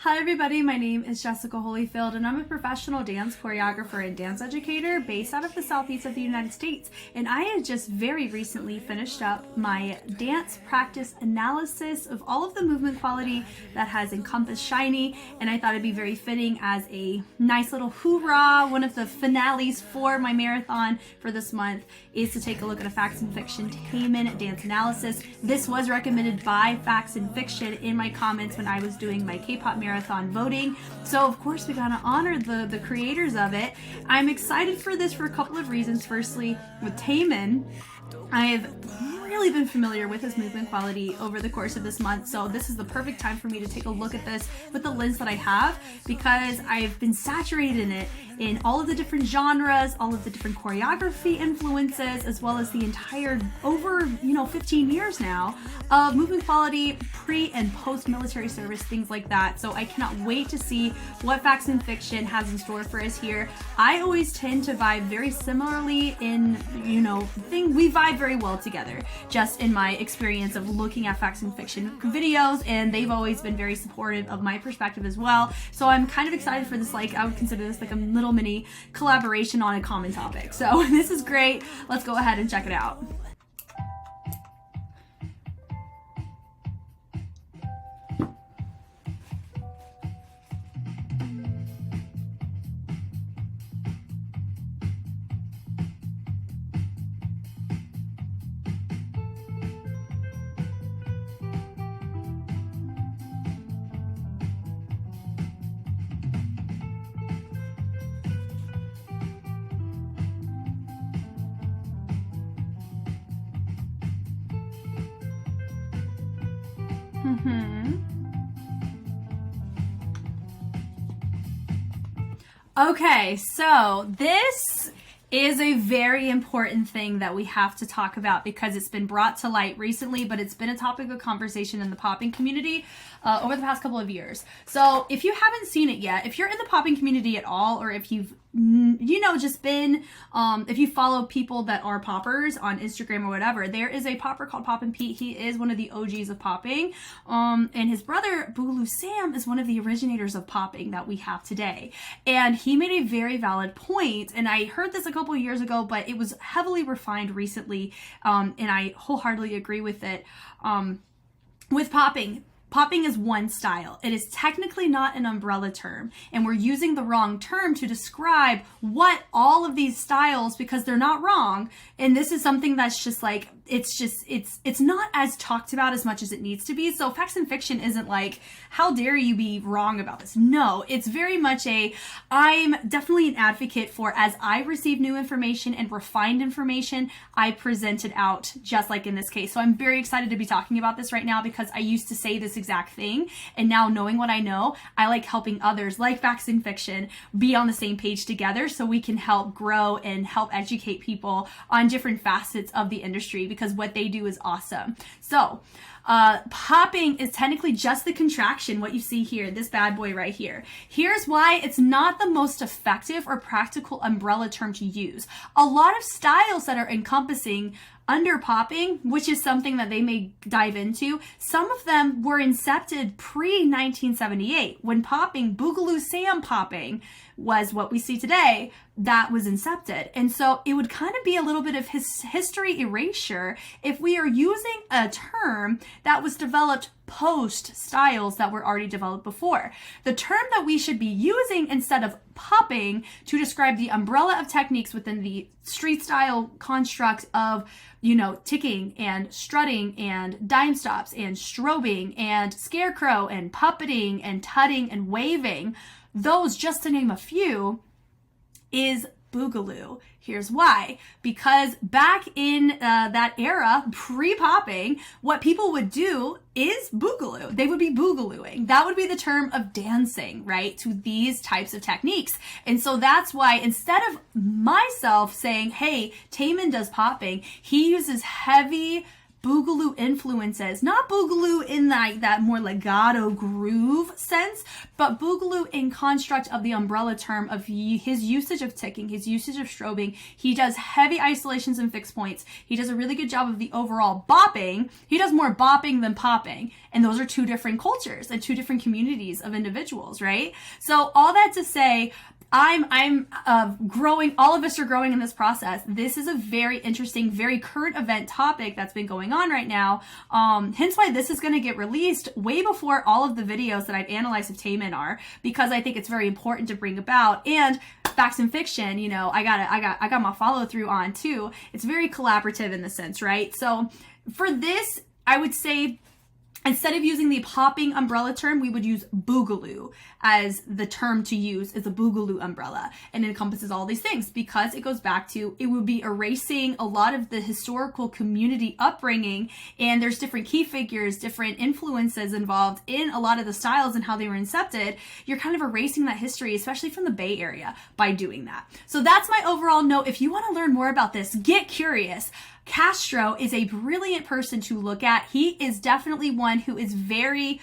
Hi everybody, my name is Jessica Holyfield and I'm a professional dance choreographer and dance educator based out of the southeast of the United States. And I had just very recently finished up my dance practice analysis of all of the movement quality that has encompassed SHINEE, and I thought it'd be very fitting as a nice little hoorah. One of the finales for my marathon for this month is to take a look at a Facts and Fiction Taemin dance analysis. This was recommended by Facts and Fiction in my comments when I was doing my K-pop marathon voting. So of course we gotta honor the creators of it. I'm excited for this for a couple of reasons. Firstly, with Taemin, I've really been familiar with his movement quality over the course of this month, so this is the perfect time for me to take a look at this with the lens that I have, because I've been saturated in it in all of the different genres, all of the different choreography influences, as well as the entire over 15 years now of movement quality, pre and post military service, things like that. So I cannot wait to see what Facts and Fiction has in store for us here. I always tend to vibe very similarly in, we vibe very well together, just in my experience of looking at Facts and Fiction videos, and they've always been very supportive of my perspective as well. So I'm kind of excited for this, I would consider this like a little mini collaboration on a common topic. So this is great. Let's go ahead and check it out. Okay, so this is a very important thing that we have to talk about because it's been brought to light recently, but it's been a topic of conversation in the popping community over the past couple of years. So if you haven't seen it yet, if you're in the popping community at all, or if you've just been, if you follow people that are poppers on Instagram or whatever, there is a popper called Poppin' Pete. He is one of the OGs of popping. And his brother, Boogaloo Sam, is one of the originators of popping that we have today. And he made a very valid point, and I heard this a couple of years ago, but it was heavily refined recently, and I wholeheartedly agree with it. With popping, popping is one style. It is technically not an umbrella term, and we're using the wrong term to describe what all of these styles, because they're not wrong. And this is something that's just like, it's not as talked about as much as it needs to be. So Facts and Fiction isn't like, how dare you be wrong about this? No, it's very much I'm definitely an advocate for, as I receive new information and refined information, I present it out, just like in this case. So I'm very excited to be talking about this right now, because I used to say this exact thing, and now knowing what I know, I like helping others like Facts and Fiction be on the same page together, so we can help grow and help educate people on different facets of the industry, because what they do is awesome. So popping is technically just the contraction, what you see here, this bad boy right here. Here's why it's not the most effective or practical umbrella term to use. A lot of styles that are encompassing under popping, which is something that they may dive into, some of them were incepted pre-1978. When popping, Boogaloo Sam popping, was what we see today, that was incepted. And so it would kind of be a little bit of history erasure if we are using a term that was developed post styles that were already developed before. The term that we should be using instead of popping to describe the umbrella of techniques within the street style construct of, ticking and strutting and Dimestops and strobing and Scarecrow and puppeting and tutting and waving, those, just to name a few, is Boogaloo. Here's why. Because back in that era, pre-popping, what people would do is Boogaloo. They would be Boogalooing. That would be the term of dancing, right, to these types of techniques. And so that's why, instead of myself saying, hey, Taemin does popping, he uses heavy boogaloo influences, not boogaloo in like that more legato groove sense, but boogaloo in construct of the umbrella term of his usage of ticking, his usage of strobing. He does heavy isolations and fixed points. He does a really good job of the overall bopping. He does more bopping than popping. And those are two different cultures and two different communities of individuals, right? So all that to say, I'm growing, all of us are growing in this process. This is a very interesting, very current event topic that's been going on right now. Hence why this is going to get released way before all of the videos that I've analyzed of Taemin are, because I think it's very important to bring about. And facts and fiction, you know, I got my follow through on too. It's very collaborative in the sense, right? So for this, I would say, instead of using the popping umbrella term, we would use boogaloo as the term to use, is a boogaloo umbrella. And it encompasses all these things because it goes back to, it would be erasing a lot of the historical community upbringing. And there's different key figures, different influences involved in a lot of the styles and how they were incepted. You're kind of erasing that history, especially from the Bay Area, by doing that. So that's my overall note. If you want to learn more about this, get curious. Castro is a brilliant person to look at. He is definitely one who is very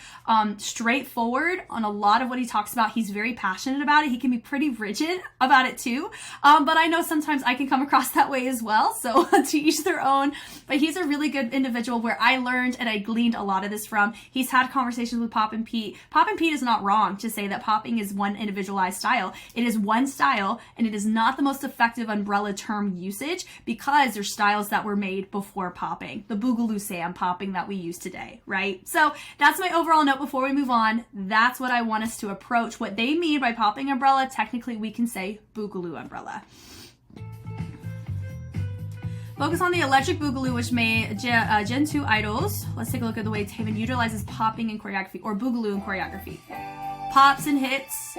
straightforward on a lot of what he talks about. He's very passionate about it. He can be pretty rigid about it too. But I know sometimes I can come across that way as well. So to each their own. But he's a really good individual where I learned and I gleaned a lot of this from. He's had conversations with Pop and Pete. Pop and Pete is not wrong to say that popping is one individualized style. It is one style and it is not the most effective umbrella term usage because there's styles that were made before popping, the Boogaloo Sam popping that we use today, right? So that's my overall note before we move on. That's what I want us to approach. What they mean by popping umbrella, technically we can say Boogaloo umbrella. Focus on the electric boogaloo, which made Gen 2 idols. Let's take a look at the way Taemin utilizes popping in choreography, or boogaloo in choreography. Pops and hits,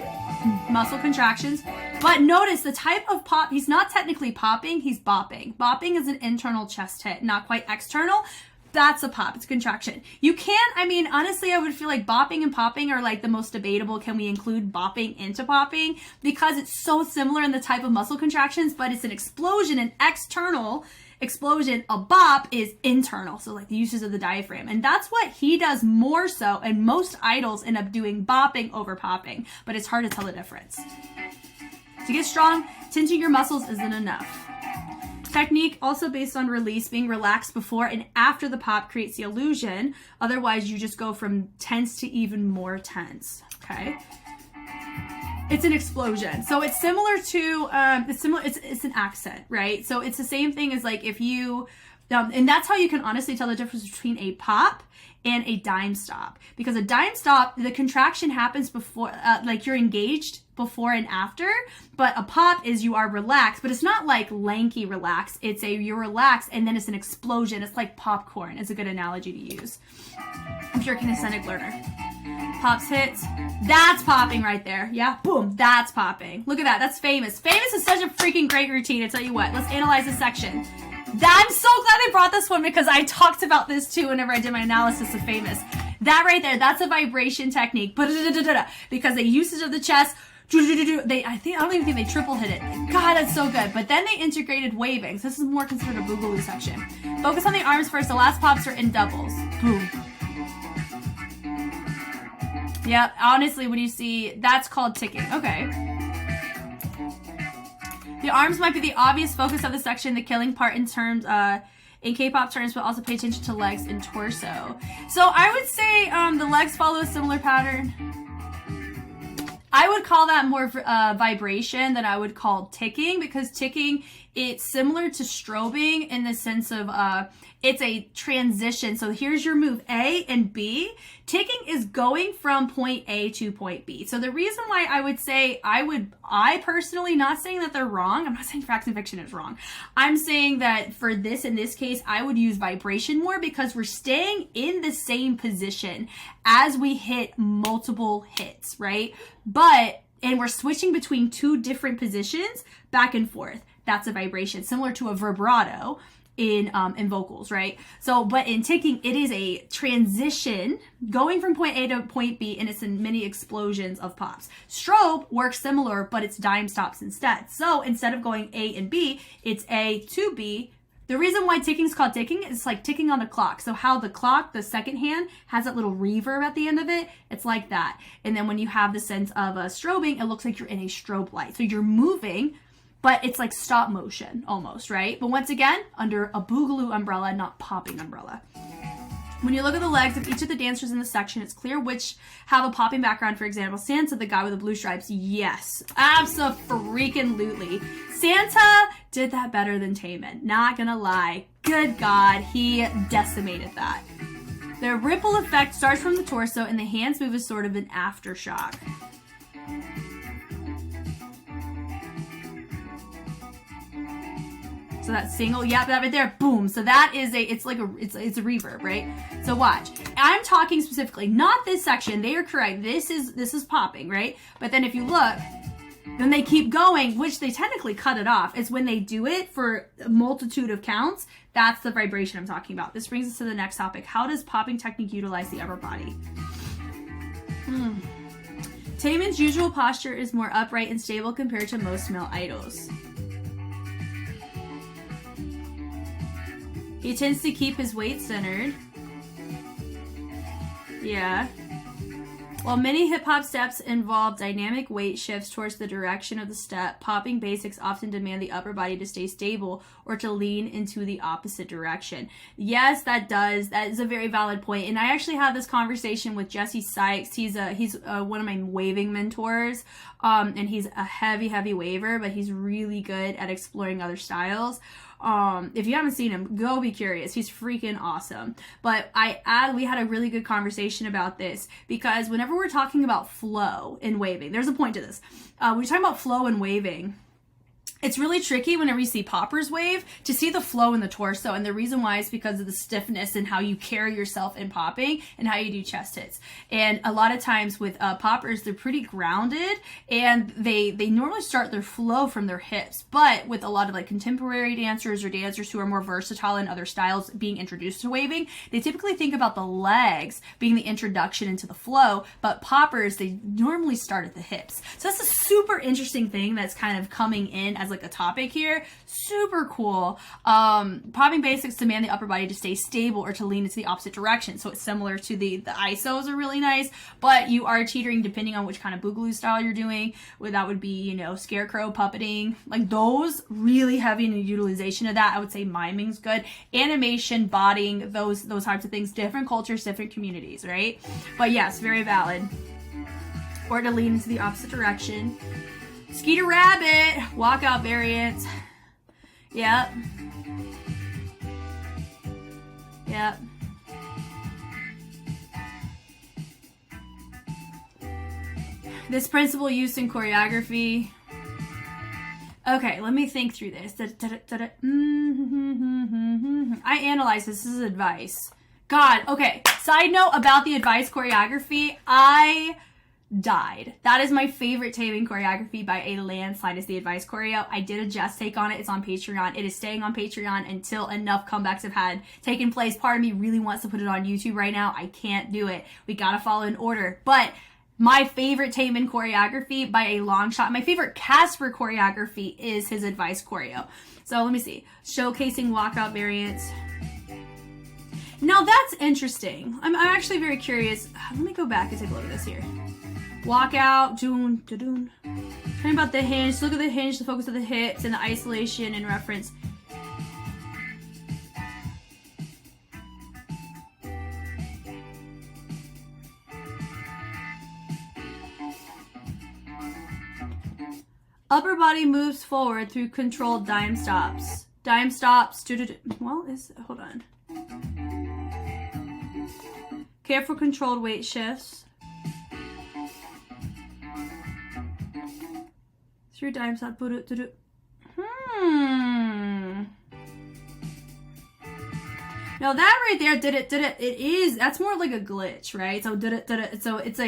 muscle contractions. But notice the type of pop, he's not technically popping, he's bopping. Bopping is an internal chest hit, not quite external. That's a pop, it's a contraction. You can't, I mean, honestly, I would feel like bopping and popping are like the most debatable. Can we include bopping into popping? Because it's so similar in the type of muscle contractions, but it's an explosion, an external explosion. A bop is internal, so like the uses of the diaphragm, and that's what he does more so, and most idols end up doing bopping over popping, but it's hard to tell the difference. To get strong, tensing your muscles isn't enough. Technique also based on release, being relaxed before and after the pop creates the illusion, otherwise you just go from tense to even more tense. Okay, it's an explosion. So it's similar to, it's an accent, right? So it's the same thing as like if you, and that's how you can honestly tell the difference between a pop and a dime stop. Because a dime stop, the contraction happens before, like you're engaged before and after, but a pop is you are relaxed, but it's not like lanky relaxed. It's you're relaxed and then it's an explosion. It's like popcorn is a good analogy to use. I'm sure kinesthetic learner. Pops hits. That's popping right there. Yeah, boom, that's popping. Look at that, that's famous. Famous is such a freaking great routine. I tell you what, let's analyze this section. I'm so glad I brought this one because I talked about this too whenever I did my analysis of famous. That right there, that's a vibration technique. Because the usage of the chest, I don't even think they triple hit it. God, that's so good. But then they integrated waving. So this is more considered a boogaloo section. Focus on the arms first. The last pops are in doubles. Boom. Yep, honestly, when you see, that's called ticking. Okay. The arms might be the obvious focus of the section, the killing part in terms, in K-pop terms, but also pay attention to legs and torso. So I would say the legs follow a similar pattern. I would call that more vibration than I would call ticking, because ticking, it's similar to strobing in the sense of it's a transition. So here's your move A and B. Ticking is going from point A to point B. So the reason why I would say I personally, not saying that they're wrong. I'm not saying facts and fiction is wrong. I'm saying that for this, in this case, I would use vibration more because we're staying in the same position as we hit multiple hits, right? And we're switching between two different positions back and forth. That's a vibration, similar to a vibrato in vocals, right? So, but in ticking, it is a transition going from point A to point B, and it's in many explosions of pops. Strobe works similar, but it's dime stops instead. So instead of going A and B, it's A to B, The reason why ticking is called ticking is like ticking on the clock. So how the clock, the second hand, has that little reverb at the end of it, it's like that. And then when you have the sense of strobing, it looks like you're in a strobe light. So you're moving, but it's like stop motion almost, right? But once again, under a boogaloo umbrella, not popping umbrella. When you look at the legs of each of the dancers in the section, it's clear which have a popping background. For example, Santa, the guy with the blue stripes. Yes, abso-freaking-lutely. Santa did that better than Taemin. Not gonna lie. Good God, he decimated that. The ripple effect starts from the torso, and the hands move as sort of an aftershock. So that single, yep, that right there, boom. So that is it's a reverb, right? So watch. I'm talking specifically, not this section. They are correct. This is popping, right? But then if you look, then they keep going, which they technically cut it off. It's when they do it for a multitude of counts. That's the vibration I'm talking about. This brings us to the next topic. How does popping technique utilize the upper body? Taemin's usual posture is more upright and stable compared to most male idols. He tends to keep his weight centered. Yeah. While many hip-hop steps involve dynamic weight shifts towards the direction of the step, popping basics often demand the upper body to stay stable or to lean into the opposite direction. Yes, that does. That is a very valid point. And I actually had this conversation with Jesse Sykes. He's one of my waving mentors. And he's a heavy waver, but he's really good at exploring other styles. If you haven't seen him, go be curious. He's freaking awesome. But we had a really good conversation about this because whenever we're talking about flow in waving, there's a point to this. When you're talking about flow in waving, it's really tricky whenever you see poppers wave to see the flow in the torso. And the reason why is because of the stiffness and how you carry yourself in popping and how you do chest hits. And a lot of times with poppers, they're pretty grounded and they normally start their flow from their hips. But with a lot of like contemporary dancers or dancers who are more versatile in other styles being introduced to waving, they typically think about the legs being the introduction into the flow. But poppers, they normally start at the hips. So that's a super interesting thing that's kind of coming in as like a topic here. Super cool. Popping basics demand the upper body to stay stable or to lean into the opposite direction. So it's similar to the ISOs are really nice, but you are teetering depending on which kind of boogaloo style you're doing. That would be, Scarecrow, puppeting, like those really heavy in the utilization of that. I would say miming's good. Animation, bodying, those types of things, different cultures, different communities, right? But yes, very valid. Or to lean into the opposite direction. Skeeter Rabbit, walkout variants. Yep. This principle used in choreography. Okay, let me think through this. I analyze this as advice. God, okay. Side note about the advice choreography. I died. That is my favorite Taemin choreography by a landslide is the advice choreo. I did a Jess take on it. It's on Patreon. It is staying on Patreon until enough comebacks have had taken place. Part of me really wants to put it on YouTube right now. I can't do it. We gotta follow in order. But my favorite Taemin choreography by a long shot, my favorite Casper choreography is his advice choreo. So let me see. Showcasing walkout variants. Now that's interesting. I'm actually very curious. Let me go back and take a look at this here. Walk out, doon, doon. Talking about the hinge, look at the hinge, the focus of the hips, and the isolation and reference. Upper body moves forward through controlled dime stops. Dime stops, hold on. Careful controlled weight shifts. Through dime stop. Now that right there, that's more like a glitch, right? So so it's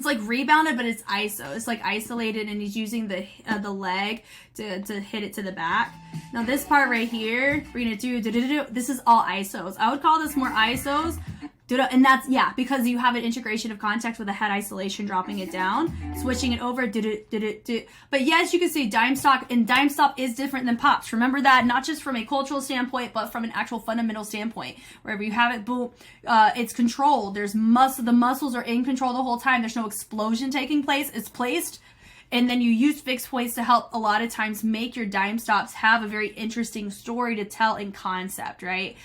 like rebounded, but it's ISO. It's like isolated, and he's using the leg to hit it to the back. Now this part right here, we're gonna do this is all ISOs. I would call this more ISOs. And that's, yeah, because you have an integration of context with a head isolation, dropping it down, switching it over, But yes, you can see Dimestop, and Dimestop is different than pops. Remember that, not just from a cultural standpoint, but from an actual fundamental standpoint. Wherever you have it, boom, it's controlled. There's the muscles are in control the whole time. There's no explosion taking place. It's placed. And then you use fixed points to help a lot of times make your Dimestops have a very interesting story to tell in concept, right?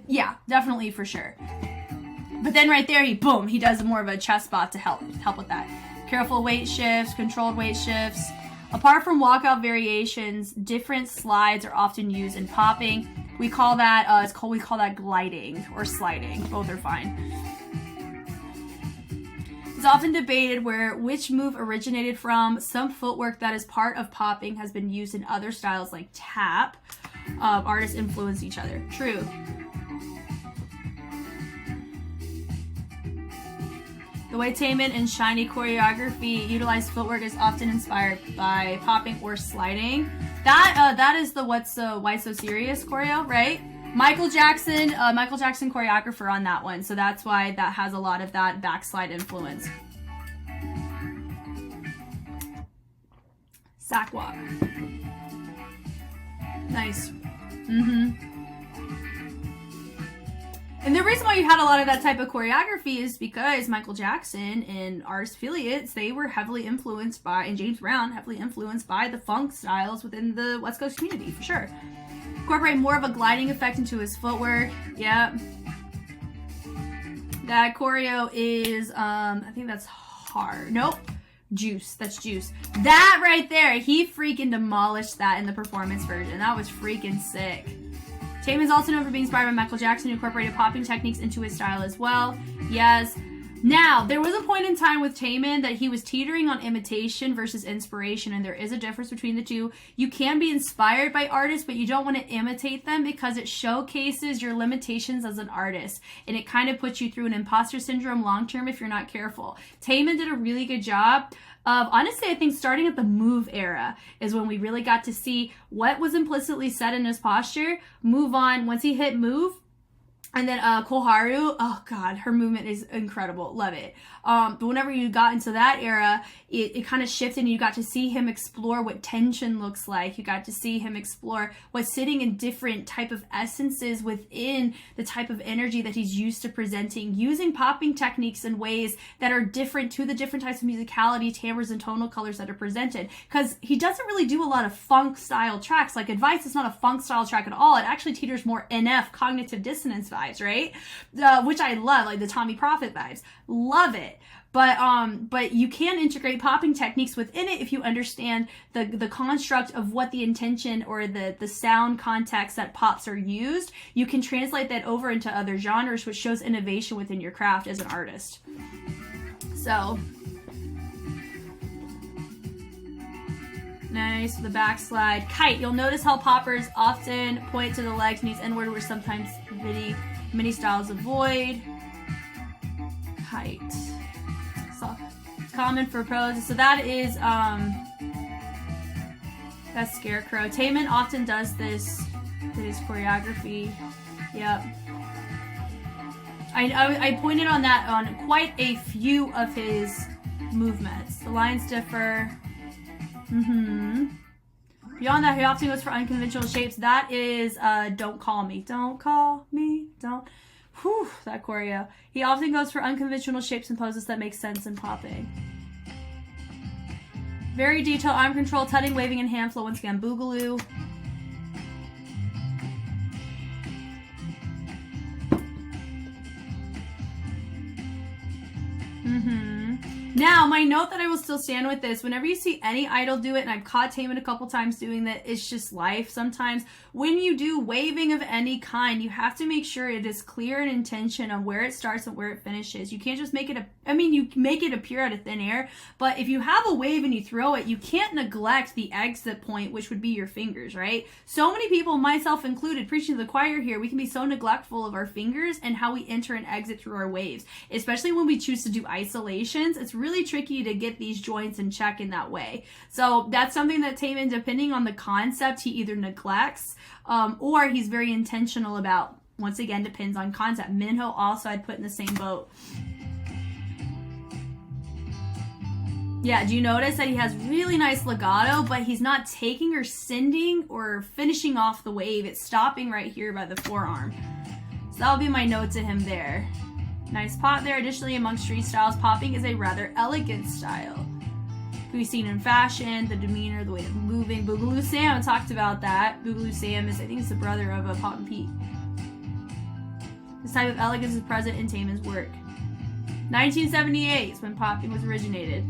Yeah, definitely for sure. But then right there, he does more of a chest spot to help with that. Careful weight shifts, controlled weight shifts. Apart from walkout variations, different slides are often used in popping. We call that we call that gliding or sliding. Both are fine. It's often debated which move originated from. Some footwork that is part of popping has been used in other styles like tap. Artists influence each other. True. The way Taemin and SHINEE choreography utilize footwork is often inspired by popping or sliding. That is the Why So Serious choreo, right? Michael Jackson choreographer on that one, so that's why that has a lot of that backslide influence. Sack walk. Nice. And the reason why you had a lot of that type of choreography is because Michael Jackson and artist affiliates, they were heavily influenced by, and James Brown, heavily influenced by the funk styles within the West Coast community, for sure. Incorporate more of a gliding effect into his footwork. Yep. That choreo is, I think that's hard. Nope. Juice. That's Juice. That right there, he freaking demolished that in the performance version. That was freaking sick. Taemin is also known for being inspired by Michael Jackson, who incorporated popping techniques into his style as well. Yes. Now, there was a point in time with Taemin that he was teetering on imitation versus inspiration, and there is a difference between the two. You can be inspired by artists, but you don't want to imitate them because it showcases your limitations as an artist, and it kind of puts you through an imposter syndrome long-term if you're not careful. Taemin did a really good job of, honestly, I think starting at the move era is when we really got to see what was implicitly said in his posture, move on. Once he hit move, and then Koharu, oh god, her movement is incredible. Love it. But whenever you got into that era, it kind of shifted and you got to see him explore what tension looks like. You got to see him explore what's sitting in different type of essences within the type of energy that he's used to presenting, using popping techniques in ways that are different to the different types of musicality, timbres, and tonal colors that are presented. Because he doesn't really do a lot of funk style tracks. Like Advice is not a funk style track at all. It actually teeters more NF, cognitive dissonance vibes, right? Which I love, like the Tommy Prophet vibes. Love it. But you can integrate popping techniques within it if you understand the construct of what the intention or the sound context that pops are used. You can translate that over into other genres, which shows innovation within your craft as an artist. So nice, the backslide. Kite. You'll notice how poppers often point to the legs, knees inward, where sometimes many styles avoid. Kite. So it's common for pros. So that is that's Scarecrow. Taemin often does this with his choreography. Yep. I pointed on that on quite a few of his movements. The lines differ. Beyond that, he often goes for unconventional shapes. That is Don't Call Me. Don't call me. Don't. Whew, that choreo. He often goes for unconventional shapes and poses that make sense in popping. Very detailed arm control, tutting, waving, and hand flow. Once again, boogaloo. Now, my note that I will still stand with this, whenever you see any idol do it, and I've caught Taemin a couple times doing that, it's just life sometimes. When you do waving of any kind, you have to make sure it is clear in intention of where it starts and where it finishes. You can't just make it, you make it appear out of thin air, but if you have a wave and you throw it, you can't neglect the exit point, which would be your fingers, right? So many people, myself included, preaching to the choir here, we can be so neglectful of our fingers and how we enter and exit through our waves, especially when we choose to do isolations. It's really tricky to get these joints in check in that way. So that's something that Taemin, depending on the concept, he either neglects or he's very intentional about once again, depends on content. Minho also I'd put in the same boat. Yeah, do you notice that he has really nice legato, but he's not taking or sending or finishing off the wave. It's stopping right here by the forearm. So that'll be my note to him there. Nice pot there. Additionally, among street styles, popping is a rather elegant style. Can be seen in fashion, the demeanor, the way of moving. Boogaloo Sam, I talked about that. Boogaloo Sam is, I think, it's the brother of Pop and Pete. This type of elegance is present in Taemin's work. 1978 is when popping was originated.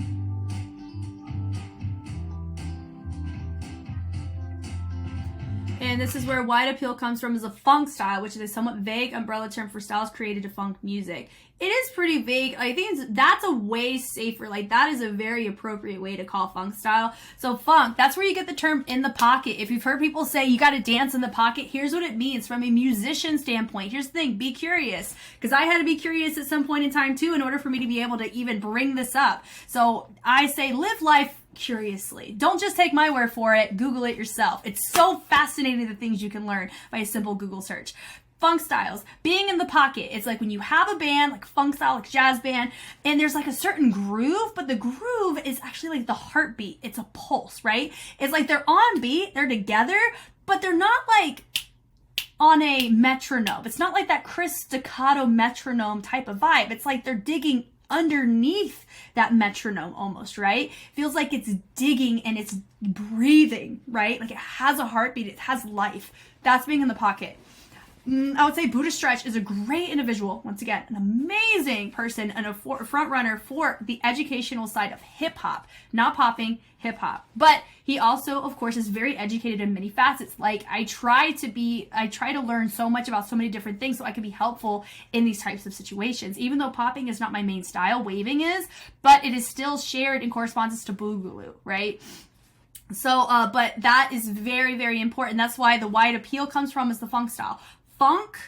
And this is where wide appeal comes from, is a funk style, which is a somewhat vague umbrella term for styles created to funk music. It is pretty vague. I think that's a way safer, like that is a very appropriate way to call funk style. So funk, that's where you get the term in the pocket. If you've heard people say you got to dance in the pocket, here's what it means from a musician standpoint. Here's the thing, be curious. Because I had to be curious at some point in time too in order for me to be able to even bring this up. So I say live life curiously. Don't just take my word for it. Google it yourself. It's so fascinating the things you can learn by a simple Google search. Funk styles, being in the pocket. It's like when you have a band, like funk style, like jazz band, and there's like a certain groove, but the groove is actually like the heartbeat. It's a pulse, right? It's like they're on beat, they're together, but they're not like on a metronome. It's not like that crisp staccato metronome type of vibe. It's like they're digging underneath that metronome almost, right? Feels like it's digging and it's breathing, right? Like it has a heartbeat, it has life. That's being in the pocket. I would say Buddha Stretch is a great individual, once again, an amazing person and a front runner for the educational side of hip hop, not popping, hip hop. But he also, of course, is very educated in many facets. Like I try to learn so much about so many different things so I can be helpful in these types of situations. Even though popping is not my main style, waving is, but it is still shared in correspondence to Boogaloo, right? So, but that is very, very important. That's why the wide appeal comes from is the funk style. Funk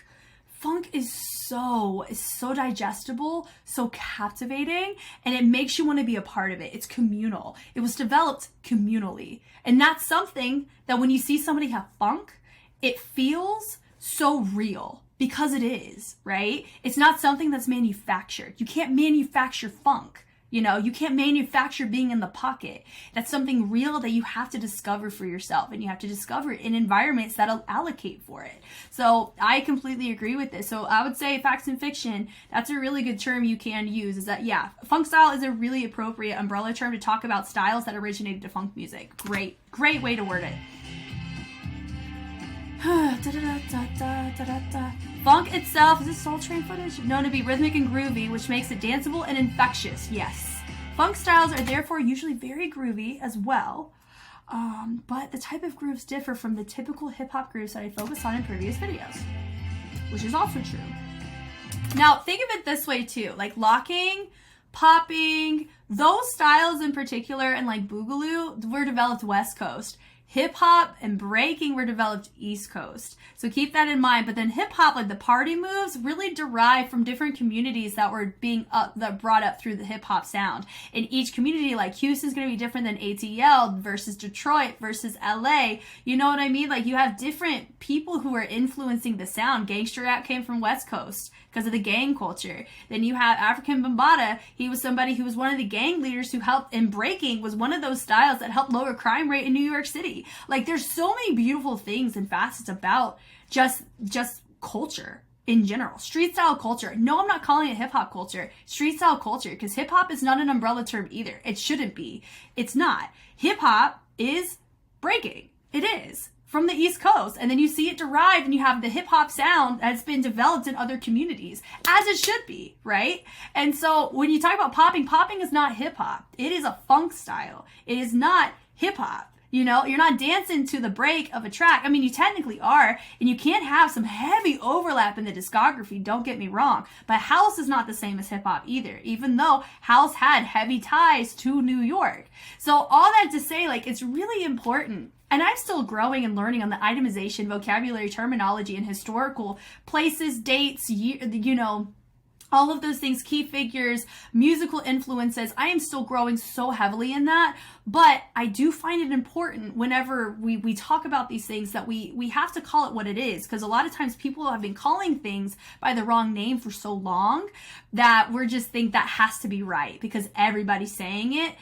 is so digestible, so captivating, and it makes you want to be a part of it. It's communal. It was developed communally. And that's something that when you see somebody have funk, it feels so real because it is, right? It's not something that's manufactured. You can't manufacture funk. You know, you can't manufacture being in the pocket. That's something real that you have to discover for yourself, and you have to discover it in environments that'll allocate for it. So I completely agree with this. So I would say facts and fiction, that's a really good term you can use, is that, yeah, funk style is a really appropriate umbrella term to talk about styles that originated to funk music. Great way to word it. Funk itself, is this Soul Train footage? Known to be rhythmic and groovy, which makes it danceable and infectious. Yes. Funk styles are therefore usually very groovy as well, but the type of grooves differ from the typical hip-hop grooves that I focused on in previous videos, which is also true. Now, think of it this way too, like locking, popping, those styles in particular, and like Boogaloo were developed West Coast. Hip hop and breaking were developed East Coast. So keep that in mind. But then hip hop, like the party moves, really derive from different communities that were that brought up through the hip hop sound. In each community, like Houston's going to be different than ATL versus Detroit versus LA. You know what I mean? Like you have different people who are influencing the sound. Gangsta rap came from West Coast because of the gang culture. Then you have African Bambaataa. He was somebody who was one of the gang leaders who helped, and breaking was one of those styles that helped lower crime rate in New York City. Like there's so many beautiful things and facets about just culture in general. Street style culture. No, I'm not calling it hip hop culture. Street style culture, because hip hop is not an umbrella term either. It shouldn't be. It's not. Hip hop is breaking. It is. From the East Coast, and then you see it derived, and you have the hip hop sound that's been developed in other communities, as it should be, right? And so when you talk about popping is not hip hop. It is a funk style. It is not hip hop. You know, you're not dancing to the break of a track. I mean, you technically are, and you can't have some heavy overlap in the discography, don't get me wrong. But house is not the same as hip hop either, even though house had heavy ties to New York. So all that to say, like, it's really important. And I'm still growing and learning on the itemization, vocabulary, terminology, and historical places, dates, all of those things, key figures, musical influences. I am still growing so heavily in that, but I do find it important whenever we talk about these things that we have to call it what it is, because a lot of times people have been calling things by the wrong name for so long that we're just think that has to be right because everybody's saying it.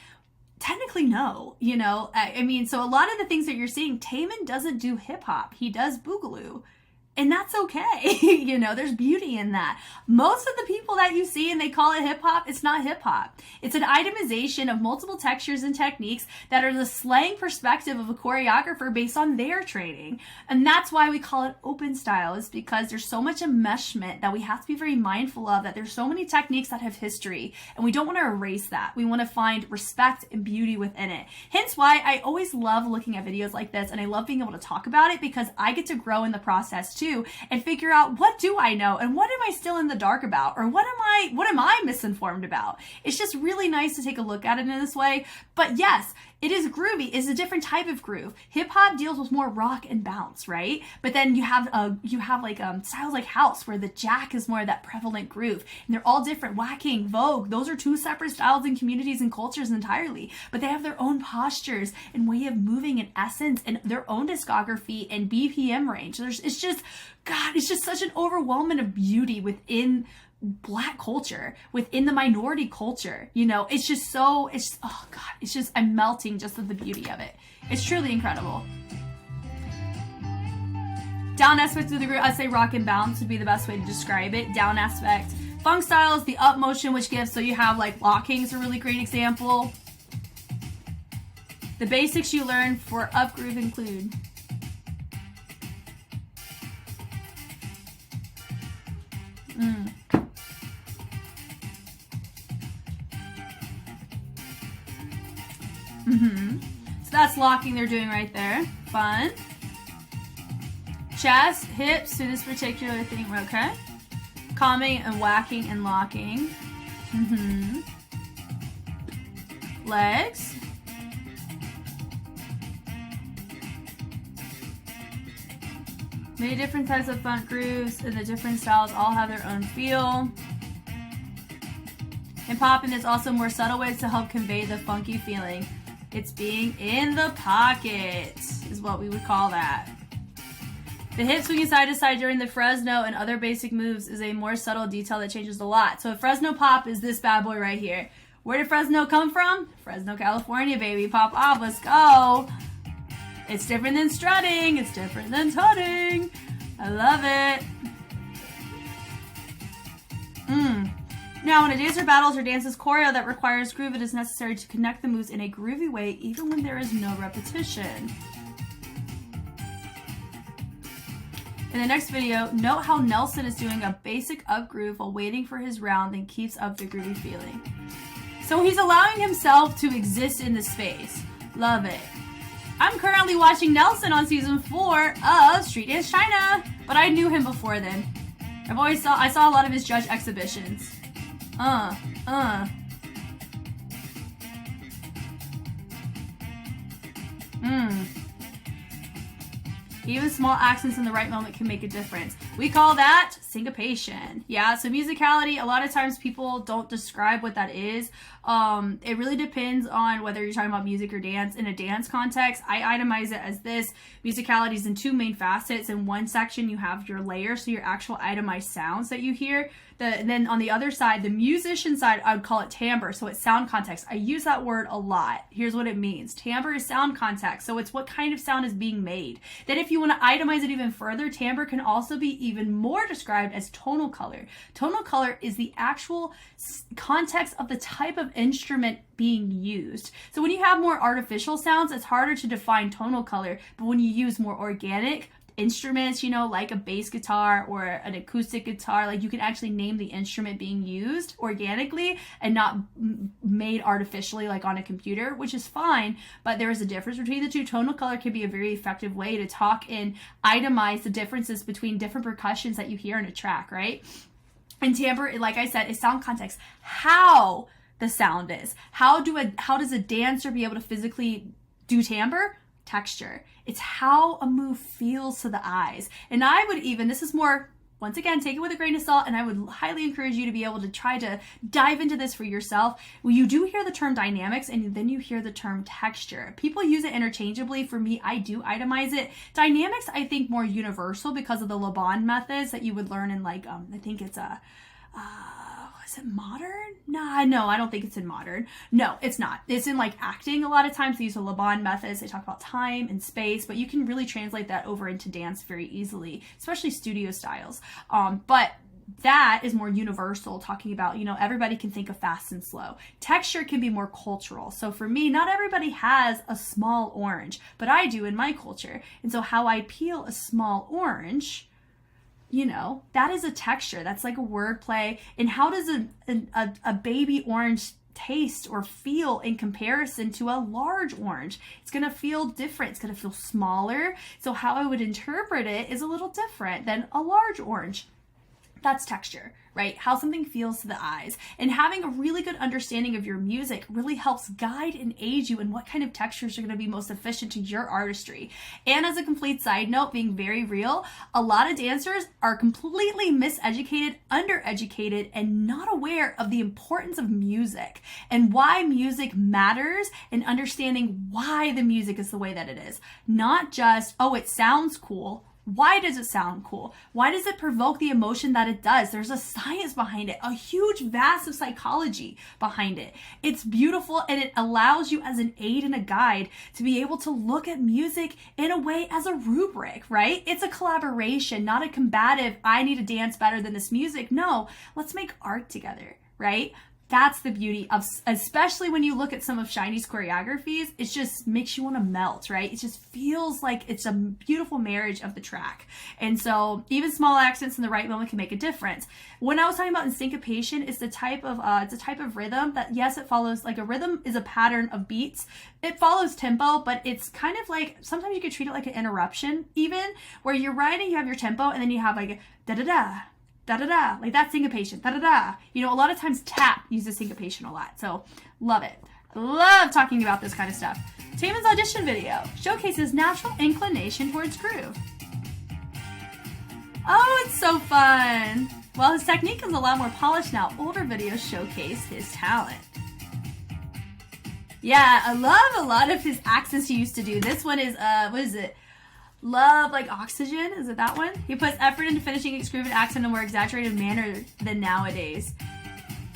Technically, no, you know, I mean, so a lot of the things that you're seeing, Taemin doesn't do hip hop, he does boogaloo. And that's okay. You know, there's beauty in that. Most of the people that you see and they call it hip hop, it's not hip hop. It's an itemization of multiple textures and techniques that are the slang perspective of a choreographer based on their training. And that's why we call it open style, is because there's so much enmeshment that we have to be very mindful of, that there's so many techniques that have history and we don't want to erase that. We want to find respect and beauty within it. Hence why I always love looking at videos like this and I love being able to talk about it, because I get to grow in the process too and figure out what do I know and what am I still in the dark about, or what am I misinformed about. It's just really nice to take a look at it in this way. But yes, it is groovy. It's a different type of groove. Hip hop deals with more rock and bounce, right? But then you have styles like house where the jack is more of that prevalent groove, and they're all different. Whacking, Vogue, those are two separate styles and communities and cultures entirely, but they have their own postures and way of moving and essence and their own discography and BPM range. It's just such an overwhelming of beauty within Black culture, within the minority culture. You know, I'm melting just at the beauty of it. It's truly incredible. Down aspect of the group, I'd say rock and bounce would be the best way to describe it. Down aspect. Funk style is the up motion, which gives, so you have like locking is a really great example. The basics you learn for up groove include So that's locking they're doing right there. Fun. Chest, hips, to this particular thing. Okay. Calming and whacking and locking. Legs. Many different types of funk grooves, and the different styles all have their own feel. And popping is also more subtle ways to help convey the funky feeling. It's being in the pocket is what we would call that. The hip swinging side to side during the Fresno and other basic moves is a more subtle detail that changes a lot. So a Fresno pop is this bad boy right here. Where did Fresno come from? Fresno, California, baby. Pop off, let's go. It's different than strutting. It's different than tutting. I love it. Now, when a dancer battles or dances choreo that requires groove, it is necessary to connect the moves in a groovy way, even when there is no repetition. In the next video, note how Nelson is doing a basic up groove while waiting for his round and keeps up the groovy feeling. So he's allowing himself to exist in the space. Love it. I'm currently watching Nelson on season 4 of Street Dance China, but I knew him before then. I saw a lot of his judge exhibitions. Even small accents in the right moment can make a difference. We call that syncopation. Yeah, so musicality, a lot of times people don't describe what that is. It really depends on whether you're talking about music or dance. In a dance context, I itemize it as this. Musicality is in two main facets. In one section, you have your layer, so your actual itemized sounds that you hear. And then on the other side, the musician side, I would call it timbre. So it's sound context. I use that word a lot. Here's what it means. Timbre is sound context. So it's what kind of sound is being made. Then if you want to itemize it even further, timbre can also be even more described as tonal color. Tonal color is the actual context of the type of instrument being used. So when you have more artificial sounds, it's harder to define tonal color. But when you use more organic instruments, you know, like a bass guitar or an acoustic guitar, like you can actually name the instrument being used organically and not made artificially like on a computer, which is fine, but there is a difference between the two. Tonal color can be a very effective way to talk and itemize the differences between different percussions that you hear in a track, right? And timbre, like I said, is sound context. How the sound is. How does a dancer be able to physically do timbre? Texture. It's how a move feels to the eyes. And I would even, this is more once again, take it with a grain of salt, and I would highly encourage you to be able to try to dive into this for yourself. Well, you do hear the term dynamics, and then you hear the term texture. People use it interchangeably. For me, I do itemize it. Dynamics, I think, more universal because of the Laban methods that you would learn in, like, I think it's is it modern? No, I don't think it's in modern. No, it's not. It's in like acting a lot of times. They use the Laban methods. They talk about time and space, but you can really translate that over into dance very easily, especially studio styles. But that is more universal, talking about, you know, everybody can think of fast and slow. Texture can be more cultural. So for me, not everybody has a small orange, but I do in my culture. And so how I peel a small orange, you know, that is a texture. That's like a word play. And how does a baby orange taste or feel in comparison to a large orange? It's going to feel different. It's going to feel smaller. So how I would interpret it is a little different than a large orange. That's texture, right? How something feels to the eyes. And having a really good understanding of your music really helps guide and aid you in what kind of textures are going to be most efficient to your artistry. And as a complete side note, being very real, a lot of dancers are completely miseducated, undereducated, and not aware of the importance of music and why music matters, and understanding why the music is the way that it is. Not just, oh, it sounds cool. Why does it sound cool? Why does it provoke the emotion that it does? There's a science behind it, a huge vast of psychology behind it. It's beautiful, and it allows you as an aid and a guide to be able to look at music in a way as a rubric, right? It's a collaboration, not a combative, I need to dance better than this music. No, let's make art together, right? That's the beauty of, especially when you look at some of SHINEE's choreographies, it just makes you want to melt, right? It just feels like it's a beautiful marriage of the track. And so even small accents in the right moment can make a difference. When I was talking about in syncopation, it's a type of rhythm that, yes, it follows, like a rhythm is a pattern of beats. It follows tempo, but it's kind of like, sometimes you could treat it like an interruption even, where you're writing, you have your tempo, and then you have like a da-da-da, da-da-da, like that's syncopation, da-da-da. You know, a lot of times tap uses syncopation a lot, so love it. Love talking about this kind of stuff. Taemin's audition video showcases natural inclination towards groove. Oh, it's so fun. Well, his technique is a lot more polished now. Older videos showcase his talent. Yeah, I love a lot of his accents he used to do. This one is, what is it? Love Like Oxygen, is it that one? He puts effort into finishing each groove and accent in a more exaggerated manner than nowadays.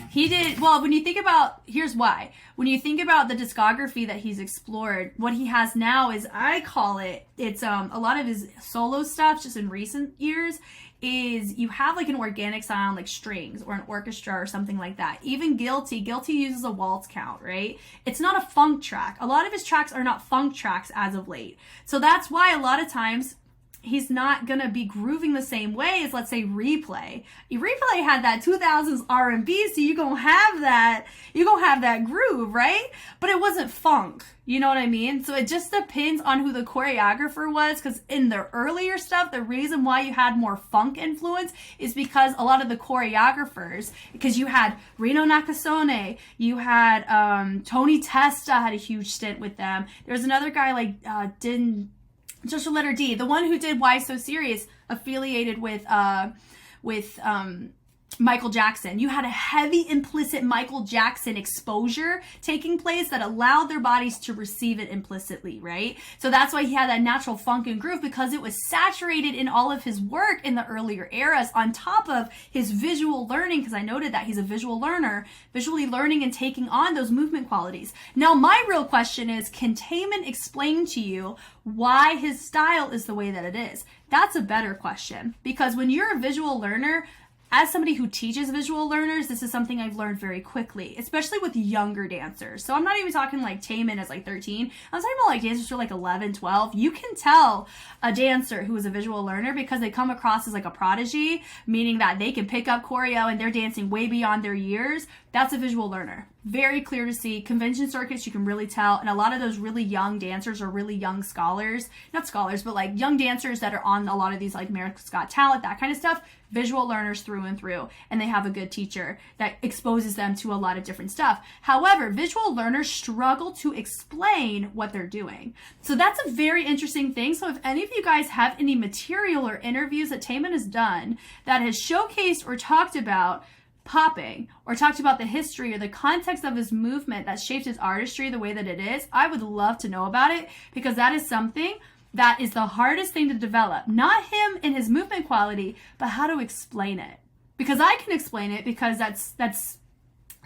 He did, well, when you think about, here's why. When you think about the discography that he's explored, what he has now is, I call it, it's a lot of his solo stuff just in recent years is you have like an organic sound like strings or an orchestra or something like that. Even Guilty uses a waltz count, right? It's not a funk track. A lot of his tracks are not funk tracks as of late. So that's why a lot of times he's not gonna be grooving the same way as, let's say, Replay. Replay had that 2000s R&B, so you're gonna have that groove, right? But it wasn't funk. You know what I mean? So it just depends on who the choreographer was, because in the earlier stuff, the reason why you had more funk influence is because a lot of the choreographers, because you had Rino Nakasone, you had Tony Testa had a huge stint with them. There was another guy like just a letter D, the one who did Why So Serious, affiliated with Michael Jackson. You had a heavy implicit Michael Jackson exposure taking place that allowed their bodies to receive it implicitly, right? So that's why he had that natural funk and groove, because it was saturated in all of his work in the earlier eras, on top of his visual learning, because I noted that he's a visual learner, visually learning and taking on those movement qualities. Now, my real question is, can Taemin explain to you why his style is the way that it is? That's a better question, because when you're a visual learner, as somebody who teaches visual learners, this is something I've learned very quickly, especially with younger dancers. So I'm not even talking like Taemin as like 13. I'm talking about like dancers who are like 11, 12. You can tell a dancer who is a visual learner because they come across as like a prodigy, meaning that they can pick up choreo and they're dancing way beyond their years, that's a visual learner. Very clear to see. Convention circuits, you can really tell. And a lot of those really young dancers or really young scholars, not scholars, but like young dancers that are on a lot of these like America's Got Talent, that kind of stuff, visual learners through and through. And they have a good teacher that exposes them to a lot of different stuff. However, visual learners struggle to explain what they're doing. So that's a very interesting thing. So if any of you guys have any material or interviews that Taemin has done that has showcased or talked about popping, or talked about the history or the context of his movement that shaped his artistry the way that it is, I would love to know about it, because that is something that is the hardest thing to develop. Not him and his movement quality, but how to explain it. Because I can explain it, because that's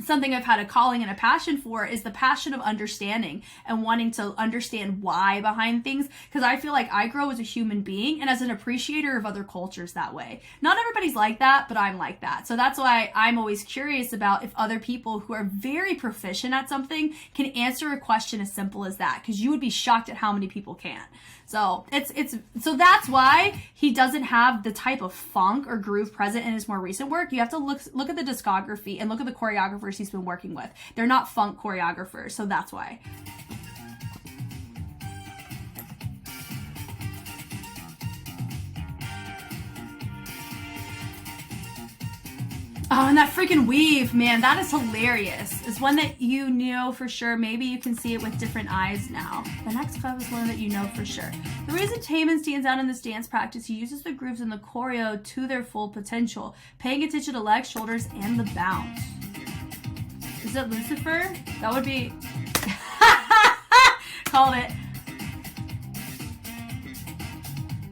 something I've had a calling and a passion for, is the passion of understanding and wanting to understand why behind things. Because I feel like I grow as a human being and as an appreciator of other cultures that way. Not everybody's like that, but I'm like that. So that's why I'm always curious about if other people who are very proficient at something can answer a question as simple as that. Because you would be shocked at how many people can. So so that's why he doesn't have the type of funk or groove present in his more recent work. You have to look at the discography and look at the choreographers he's been working with. They're not funk choreographers, so that's why. Oh, and that freaking weave, man, that is hilarious. It's one that you know for sure. Maybe you can see it with different eyes now. The next club is one that you know for sure. The reason Taemin stands out in this dance practice, he uses the grooves in the choreo to their full potential, paying attention to legs, shoulders, and the bounce. Is it Lucifer? That would be... Called it.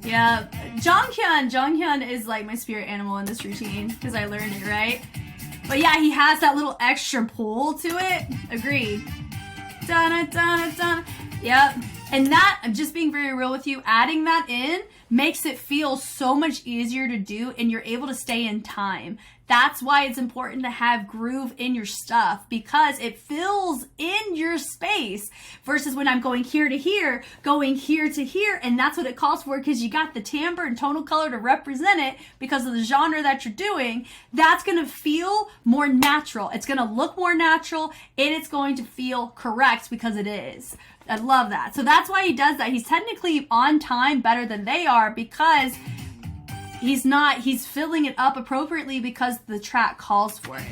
Yeah, Jonghyun is like my spirit animal in this routine because I learned it, right? But yeah, he has that little extra pull to it. Agreed. Dun, dun, dun. Yep. And that, I'm just being very real with you, adding that in makes it feel so much easier to do, and you're able to stay in time. That's why it's important to have groove in your stuff, because it fills in your space versus when I'm going here to here, going here to here, and that's what it calls for, because you got the timbre and tonal color to represent it because of the genre that you're doing. That's going to feel more natural. It's going to look more natural, and it's going to feel correct because it is. I love that. So that's why he does that. He's technically on time better than they are, because he's filling it up appropriately because the track calls for it.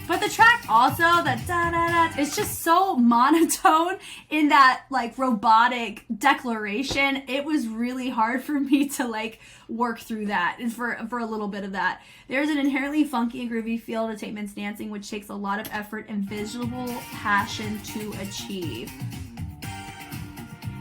But the track also, that da-da-da, it's just so monotone in that like robotic declaration. It was really hard for me to like work through that and for a little bit of that. There's an inherently funky and groovy feel to Taemin's dancing, which takes a lot of effort and visible passion to achieve.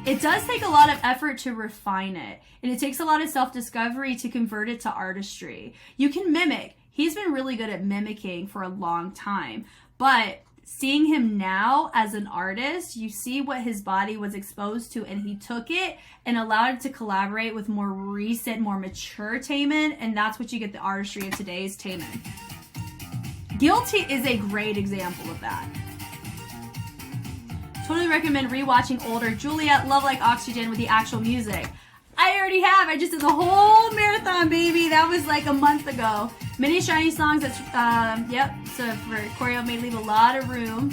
It does take a lot of effort to refine it, and it takes a lot of self-discovery to convert it to artistry. You can mimic. He's been really good at mimicking for a long time, but seeing him now as an artist, you see what his body was exposed to, and he took it and allowed it to collaborate with more recent, more mature Taemin, and that's what you get the artistry of today's Taemin. Guilty is a great example of that. Totally recommend rewatching older Juliet, Love Like Oxygen with the actual music. I already have. I just did the whole marathon, baby. That was like a month ago. Many SHINee songs that's, yep. So for choreo may leave a lot of room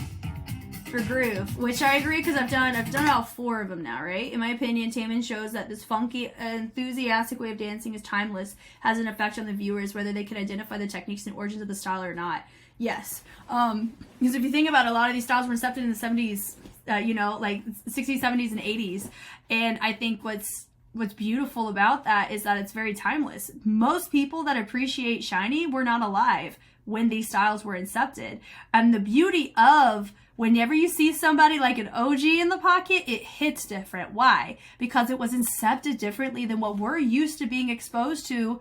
for groove, which I agree, because I've done about 4 of them now, right? In my opinion, Taemin shows that this funky, enthusiastic way of dancing is timeless, has an effect on the viewers, whether they can identify the techniques and origins of the style or not. Yes. Because if you think about it, a lot of these styles were incepted in the 70s, you know, like 60s, 70s, and 80s. And I think what's beautiful about that is that it's very timeless. Most people that appreciate SHINee were not alive when these styles were incepted. And the beauty of whenever you see somebody like an OG in the pocket, it hits different. Why? Because it was incepted differently than what we're used to being exposed to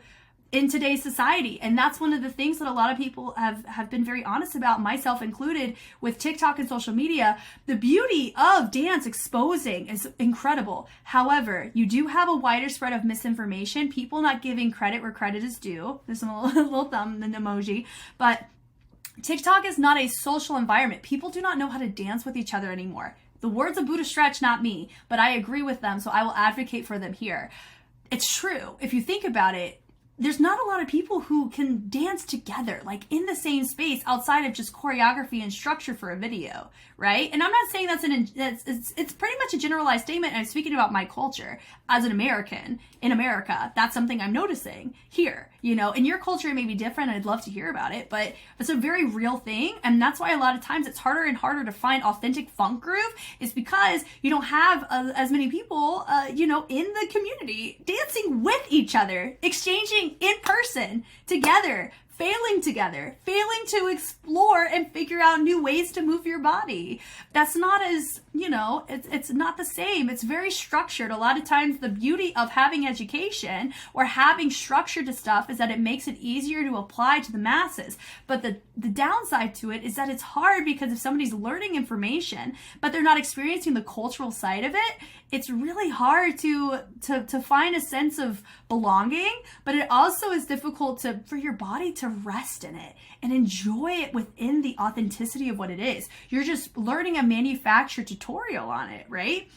in today's society. And that's one of the things that a lot of people have been very honest about, myself included, with TikTok and social media. The beauty of dance exposing is incredible. However, you do have a wider spread of misinformation, people not giving credit where credit is due. There's a little thumb and emoji. But TikTok is not a social environment. People do not know how to dance with each other anymore. The words of Buddha Stretch, not me, but I agree with them, so I will advocate for them here. It's true. If you think about it, there's not a lot of people who can dance together, like in the same space outside of just choreography and structure for a video, right? And I'm not saying it's pretty much a generalized statement. I'm speaking about my culture as an American in America. That's something I'm noticing here, you know. In your culture, it may be different. I'd love to hear about it, but it's a very real thing. And that's why a lot of times it's harder and harder to find authentic funk groove, is because you don't have as many people, you know, in the community dancing with each other, exchanging in person together, failing to explore and figure out new ways to move your body. That's not as, you know, it's not the same. It's very structured. A lot of times the beauty of having education or having structure to stuff is that it makes it easier to apply to the masses. But the downside to it is that it's hard, because if somebody's learning information but they're not experiencing the cultural side of it, it's really hard to find a sense of belonging. But it also is difficult for your body to rest in it and enjoy it within the authenticity of what it is. You're just learning a manufactured tutorial on it, right?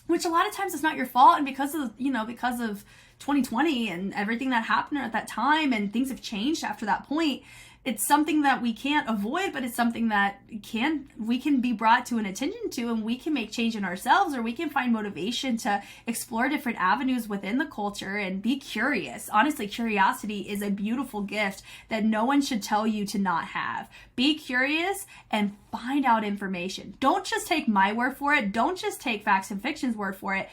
Which a lot of times is not your fault. And because of 2020 and everything that happened at that time, and things have changed after that point, it's something that we can't avoid, but it's something that we can be brought to an attention to, and we can make change in ourselves, or we can find motivation to explore different avenues within the culture and be curious. Honestly, curiosity is a beautiful gift that no one should tell you to not have. Be curious and find out information. Don't just take my word for it. Don't just take Facts and Fiction's word for it.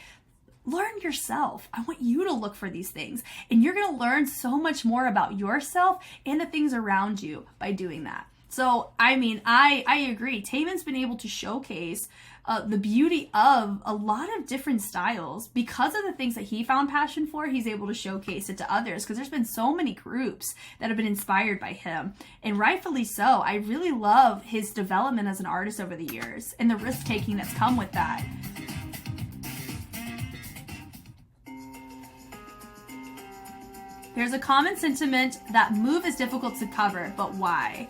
Learn yourself. I want you to look for these things, and you're going to learn so much more about yourself and the things around you by doing that. So, I mean, I agree. Taemin's been able to showcase the beauty of a lot of different styles because of the things that he found passion for. He's able to showcase it to others, because there's been so many groups that have been inspired by him, and rightfully so. I really love his development as an artist over the years and the risk-taking that's come with that. There's a common sentiment that move is difficult to cover, but why?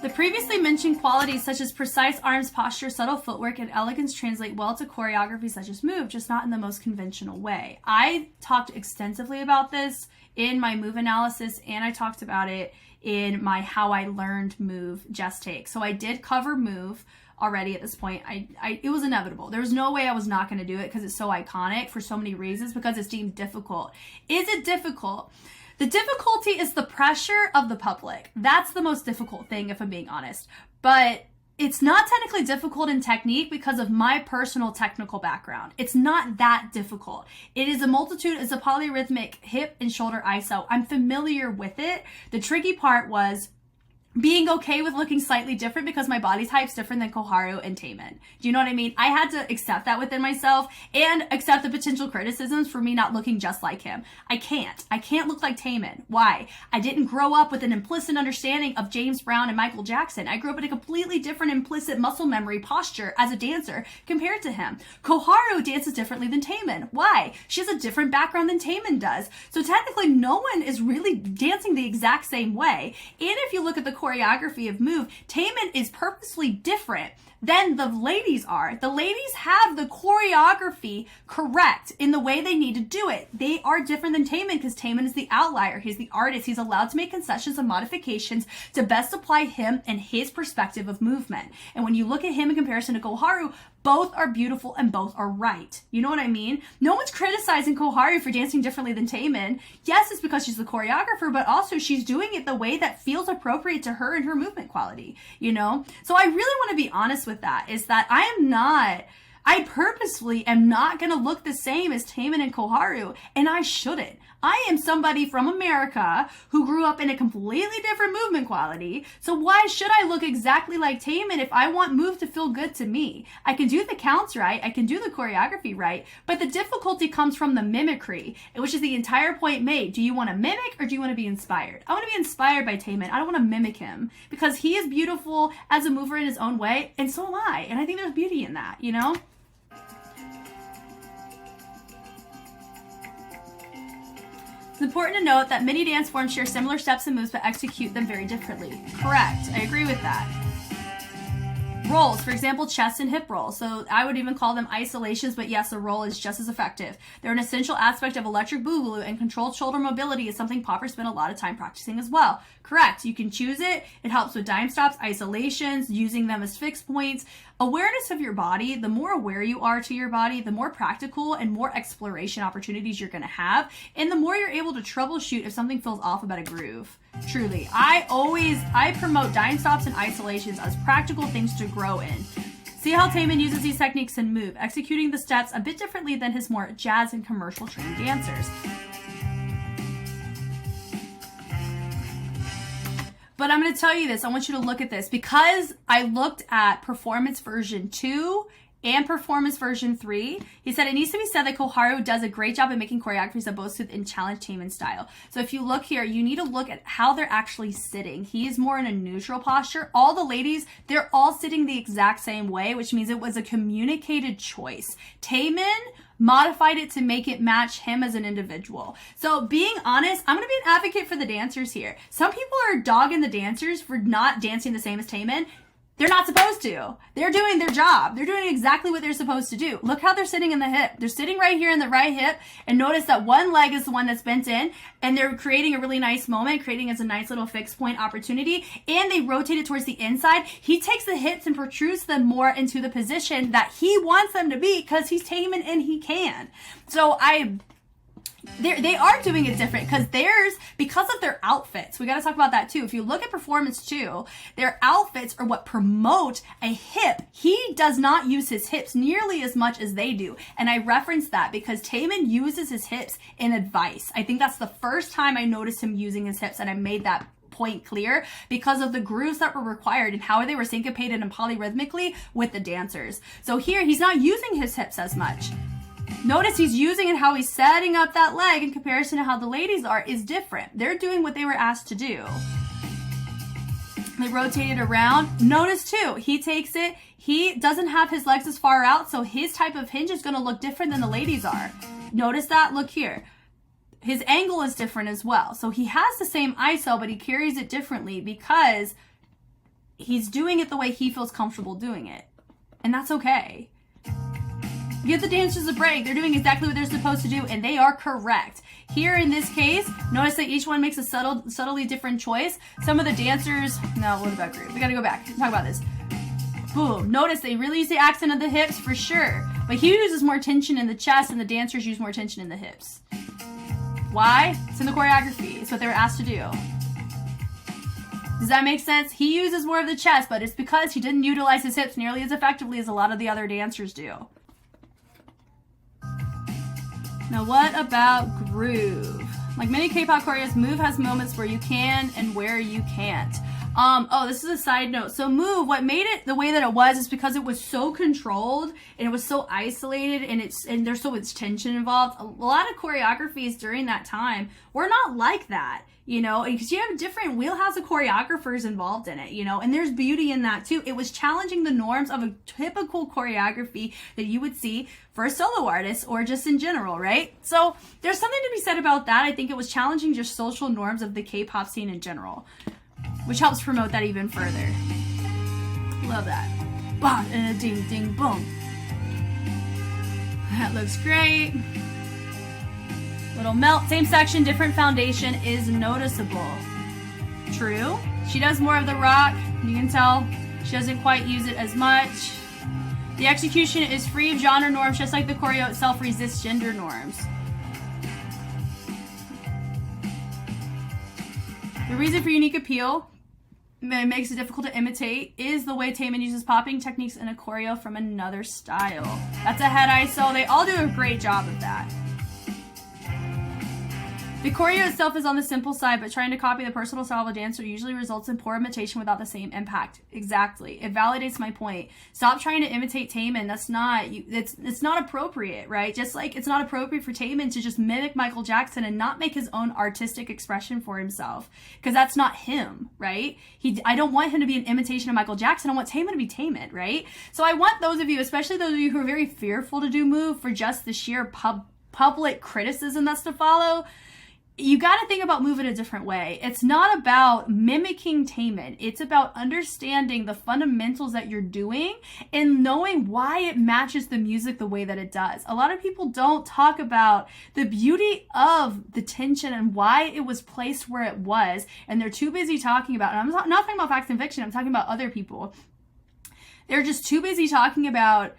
The previously mentioned qualities such as precise arms, posture, subtle footwork, and elegance translate well to choreography such as move, just not in the most conventional way. I talked extensively about this in my move analysis, and I talked about it in my How I Learned Move Just Take. So I did cover move already at this point. It was inevitable. There was no way I was not going to do it, because it's so iconic for so many reasons, because it's deemed difficult. Is it difficult? The difficulty is the pressure of the public. That's the most difficult thing, if I'm being honest. But it's not technically difficult in technique because of my personal technical background. It's not that difficult. It is a multitude, it's a polyrhythmic hip and shoulder ISO. I'm familiar with it. The tricky part was being okay with looking slightly different, because my body type's different than Koharu and Taemin. Do you know what I mean? I had to accept that within myself and accept the potential criticisms for me not looking just like him. I can't look like Taemin. Why? I didn't grow up with an implicit understanding of James Brown and Michael Jackson. I grew up in a completely different implicit muscle memory posture as a dancer compared to him. Koharu dances differently than Taemin. Why? She has a different background than Taemin does. So technically no one is really dancing the exact same way. And if you look at the choreography of move, Taemin is purposely different than the ladies are. The ladies have the choreography correct in the way they need to do it. They are different than Taemin, because Taemin is the outlier. He's the artist. He's allowed to make concessions and modifications to best apply him and his perspective of movement. And when you look at him in comparison to Koharu, both are beautiful and both are right. You know what I mean? No one's criticizing Koharu for dancing differently than Taemin. Yes, it's because she's the choreographer, but also she's doing it the way that feels appropriate to her and her movement quality, you know? So I really want to be honest with that, is that I purposefully am not going to look the same as Taemin and Koharu, and I shouldn't. I am somebody from America who grew up in a completely different movement quality, so why should I look exactly like Taemin if I want move to feel good to me? I can do the counts right, I can do the choreography right, but the difficulty comes from the mimicry, which is the entire point made. Do you want to mimic or do you want to be inspired? I want to be inspired by Taemin. I don't want to mimic him, because he is beautiful as a mover in his own way, and so am I, and I think there's beauty in that, you know? It's important to note that many dance forms share similar steps and moves but execute them very differently. Correct. I agree with that. Rolls, for example, chest and hip rolls. So I would even call them isolations, but yes, a roll is just as effective. They're an essential aspect of electric boogaloo, and controlled shoulder mobility is something poppers spend a lot of time practicing as well. Correct. You can choose it. It helps with Dimestops, isolations, using them as fixed points. Awareness of your body, the more aware you are to your body, the more practical and more exploration opportunities you're going to have, and the more you're able to troubleshoot if something feels off about a groove. Truly. I promote Dimestops and isolations as practical things to grow in. See how Taemin uses these techniques in Move, executing the steps a bit differently than his more jazz and commercial trained dancers. But I'm going to tell you this. I want you to look at this. Because I looked at Performance version 2 and Performance version 3, he said it needs to be said that Koharu does a great job at making choreographies that both suit and challenge Taemin style. So if you look here, you need to look at how they're actually sitting. He is more in a neutral posture. All the ladies, they're all sitting the exact same way, which means it was a communicated choice. Taemin modified it to make it match him as an individual. So being honest, I'm going to be an advocate for the dancers here. Some people are dogging the dancers for not dancing the same as Taemin. They're not supposed to. They're doing their job. They're doing exactly what they're supposed to do. Look how they're sitting in the hip. They're sitting right here in the right hip, and notice that one leg is the one that's bent in, and they're creating a really nice moment, creating as a nice little fixed point opportunity, and they rotate it towards the inside. He takes the hips and protrudes them more into the position that he wants them to be because he's Taemin and he can. So they are doing it different because of their outfits. We got to talk about that too. If you look at Performance 2, their outfits are what promote a hip. He does not use his hips nearly as much as they do. And I reference that because Taemin uses his hips in advice. I think that's the first time I noticed him using his hips, and I made that point clear because of the grooves that were required and how they were syncopated and polyrhythmically with the dancers. So here, he's not using his hips as much. Notice he's using it, how he's setting up that leg in comparison to how the ladies are is different. They're doing what they were asked to do. They rotate it around. Notice too, he takes it, he doesn't have his legs as far out, so his type of hinge is going to look different than the ladies are. Notice that? Look here. His angle is different as well. So he has the same ISO, but he carries it differently because he's doing it the way he feels comfortable doing it. And that's okay. Give the dancers a break. They're doing exactly what they're supposed to do, and they are correct. Here in this case, notice that each one makes a subtly different choice. Some of the dancers, no, what about group? We gotta go back and talk about this. Boom. Notice they really use the accent of the hips for sure, but he uses more tension in the chest, and the dancers use more tension in the hips. Why? It's in the choreography. It's what they were asked to do. Does that make sense? He uses more of the chest, but it's because he didn't utilize his hips nearly as effectively as a lot of the other dancers do. Now what about groove? Like many K-pop choreos, Move has moments where you can and where you can't. Oh, this is a side note. So Move, what made it the way that it was is because it was so controlled and it was so isolated and there's so much tension involved. A lot of choreographies during that time were not like that, you know, because you have a different wheelhouse of choreographers involved in it, you know, and there's beauty in that too. It was challenging the norms of a typical choreography that you would see for a solo artist or just in general, right? So there's something to be said about that. I think it was challenging just social norms of the K-pop scene in general, which helps promote that even further. Love that. Bah, ding, ding, boom. That looks great. Little melt, same section, different foundation is noticeable. True. She does more of the rock. You can tell she doesn't quite use it as much. The execution is free of genre norms, just like the choreo itself resists gender norms. The reason for unique appeal that makes it difficult to imitate is the way Taemin uses popping techniques in a choreo from another style. That's a head ISO. They all do a great job of that. The choreo itself is on the simple side, but trying to copy the personal style of a dancer usually results in poor imitation without the same impact. Exactly. It validates my point. Stop trying to imitate Taemin. That's not, it's not appropriate, right? Just like it's not appropriate for Taemin to just mimic Michael Jackson and not make his own artistic expression for himself, because that's not him, right? I don't want him to be an imitation of Michael Jackson. I want Taemin to be Taemin, right? So I want those of you, especially those of you who are very fearful to do Move for just the sheer public criticism that's to follow, you got to think about moving a different way. It's not about mimicking Taemin. It's about understanding the fundamentals that you're doing and knowing why it matches the music the way that it does. A lot of people don't talk about the beauty of the tension and why it was placed where it was, and they're too busy talking about, and I'm not talking about facts and fiction, I'm talking about other people. They're just too busy talking about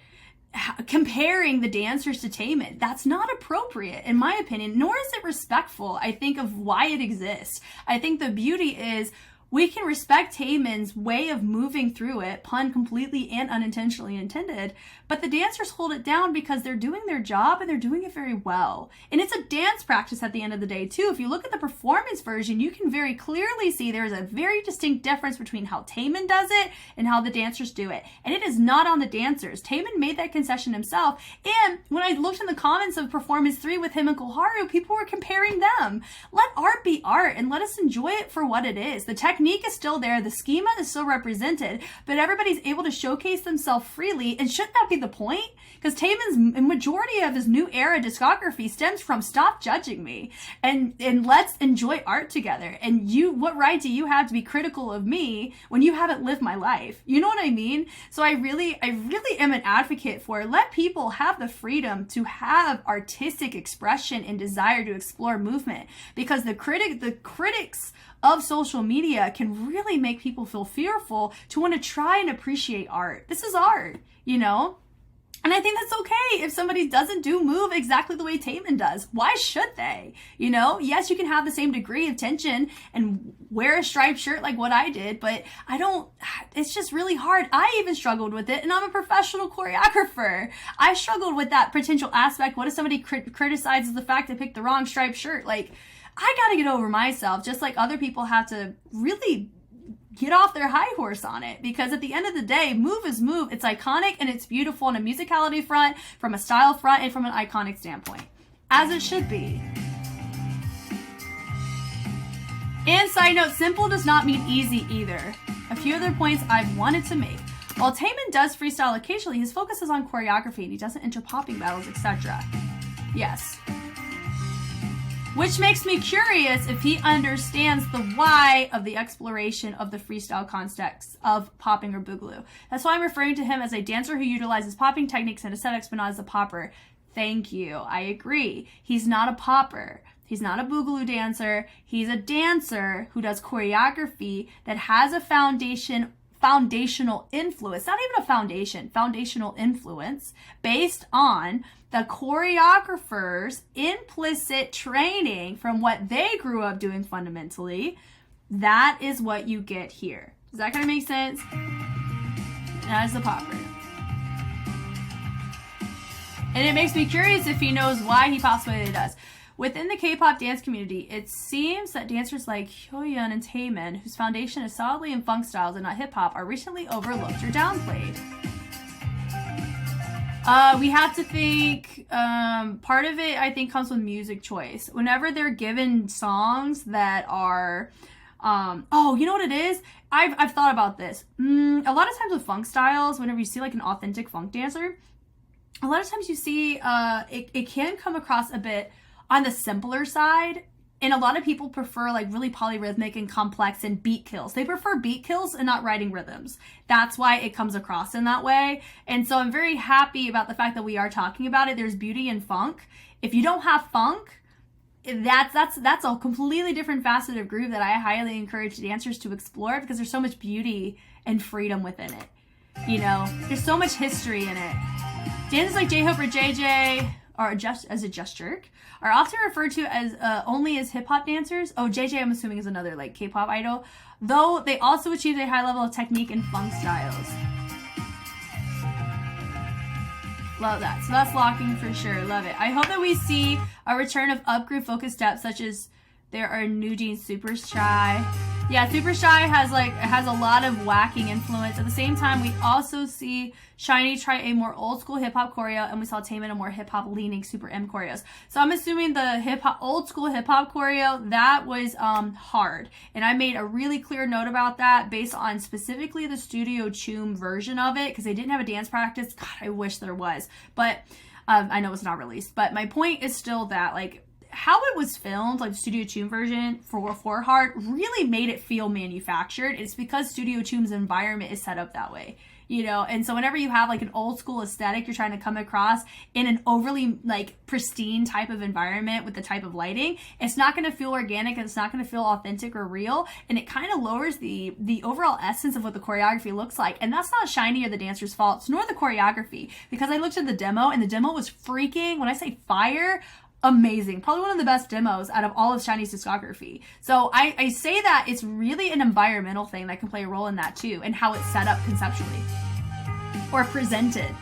comparing the dancers to Taemin. That's not appropriate, in my opinion, nor is it respectful, I think, of why it exists. I think the beauty is we can respect Taemin's way of moving through it, pun completely and unintentionally intended, but the dancers hold it down because they're doing their job and they're doing it very well. And it's a dance practice at the end of the day, too. If you look at the performance version, you can very clearly see there's a very distinct difference between how Taemin does it and how the dancers do it. And it is not on the dancers. Taemin made that concession himself. And when I looked in the comments of Performance 3 with him and Koharu, people were comparing them. Let art be art and let us enjoy it for what it is. The technique is still there, the schema is still represented, but everybody's able to showcase themselves freely. And shouldn't that be the point? Because Taemin's majority of his new era discography stems from stop judging me and let's enjoy art together. And what right do you have to be critical of me when you haven't lived my life? You know what I mean? So I really am an advocate for let people have the freedom to have artistic expression and desire to explore movement, because the critics of social media can really make people feel fearful to want to try and appreciate art. This is art, you know? And I think that's okay if somebody doesn't move exactly the way Taemin does. Why should they? You know, yes, you can have the same degree of tension and wear a striped shirt like what I did, but it's just really hard. I even struggled with it, and I'm a professional choreographer. I struggled with that potential aspect. What if somebody criticizes the fact I picked the wrong striped shirt? Like, I gotta get over myself, just like other people have to really get off their high horse on it, because at the end of the day, move is move. It's iconic and it's beautiful on a musicality front, from a style front, and from an iconic standpoint, as it should be. And side note, simple does not mean easy either. A few other points I've wanted to make. While Taemin does freestyle occasionally, his focus is on choreography and he doesn't enter popping battles, etc. Yes. Which makes me curious if he understands the why of the exploration of the freestyle context of popping or boogaloo. That's why I'm referring to him as a dancer who utilizes popping techniques and aesthetics, but not as a popper. Thank you. I agree. He's not a popper. He's not a boogaloo dancer. He's a dancer who does choreography that has a foundational influence, not even a foundational influence based on the choreographer's implicit training from what they grew up doing fundamentally. That is what you get here. Does that kind of make sense? That is the popper. And it makes me curious if he knows why he pops the way he does. Within the K-pop dance community, it seems that dancers like Hyoyeon and Taemin, whose foundation is solidly in funk styles and not hip-hop, are recently overlooked or downplayed. We have to think, part of it, I think, comes with music choice. Whenever they're given songs that are, you know what it is? I've thought about this. A lot of times with funk styles, whenever you see like an authentic funk dancer, a lot of times you see, it can come across a bit on the simpler side, and a lot of people prefer like really polyrhythmic and complex and beat kills. They prefer beat kills and not writing rhythms. That's why it comes across in that way. And so I'm very happy about the fact that we are talking about it. There's beauty in funk. If you don't have funk, that's a completely different facet of groove that I highly encourage dancers to explore, because there's so much beauty and freedom within it. You know, there's so much history in it. Dancers like J-Hope or JJ, or as a Just Jerk, are often referred to as only as hip-hop dancers. Oh, JJ, I'm assuming, is another like K-pop idol, though they also achieved a high level of technique in funk styles. Love that. So that's locking for sure. Love it. I hope that we see a return of up-group focus steps, such as there are New Jeans Super Shy. Yeah, Super Shy has a lot of whacking influence. At the same time, we also see SHINEE try a more old school hip hop choreo, and we saw Taemin a more hip hop leaning Super M choreos. So I'm assuming the old school hip hop choreo, that was hard, and I made a really clear note about that based on specifically the Studio Choom version of it, because they didn't have a dance practice. God, I wish there was, but I know it's not released. But my point is still that like, how it was filmed, like the Studio Choom version for Heart, really made it feel manufactured. It's because Studio Choom's environment is set up that way. You know, and so whenever you have like an old school aesthetic you're trying to come across in an overly like pristine type of environment with the type of lighting, it's not going to feel organic and it's not going to feel authentic or real, and it kind of lowers the overall essence of what the choreography looks like. And that's not SHINEE or the dancer's fault, nor the choreography, because I looked at the demo and the demo was freaking, when I say fire, amazing. Probably one of the best demos out of all of SHINEE's discography. So I say that it's really an environmental thing that can play a role in that too, and how it's set up conceptually or presented.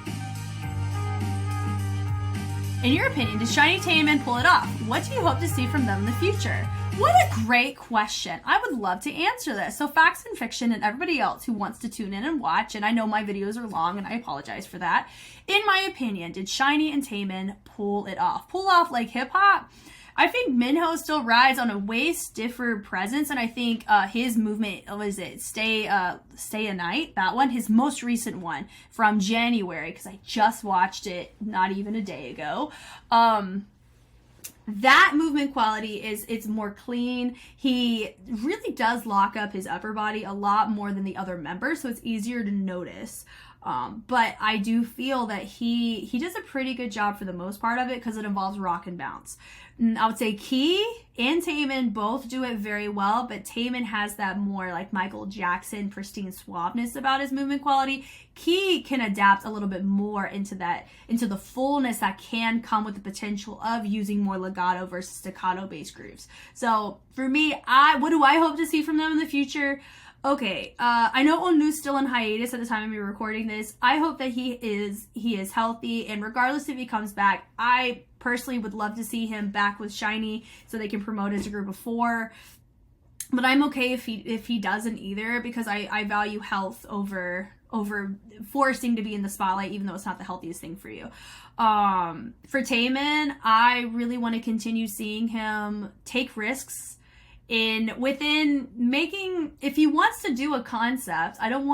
In your opinion, does SHINEE Taemin pull it off? What do you hope to see from them in the future? What a great question. I would love to answer this. So Facts and Fiction and everybody else who wants to tune in and watch, and I know my videos are long and I apologize for that. In my opinion, did SHINEE and Taemin pull it off? Pull off like hip hop? I think Minho still rides on a way stiffer presence, and I think his movement, was it Stay a Night? That one, his most recent one from January, because I just watched it not even a day ago. That movement quality it's more clean. He really does lock up his upper body a lot more than the other members, so it's easier to notice. But I do feel that he does a pretty good job for the most part of it, because it involves rock and bounce. I would say Key and Taemin both do it very well, but Taemin has that more like Michael Jackson pristine suaveness about his movement quality. Key can adapt a little bit more into the fullness that can come with the potential of using more legato versus staccato bass grooves. So for me, what do I hope to see from them in the future? Okay, I know Onu's still in hiatus at the time of me recording this. I hope that he is healthy, and regardless if he comes back, I personally would love to see him back with SHINEE so they can promote as a group of 4. But I'm okay if he doesn't either, because I value health over forcing to be in the spotlight, even though it's not the healthiest thing for you. For Taemin, I really want to continue seeing him take risks within making, if he wants to do a concept, I don't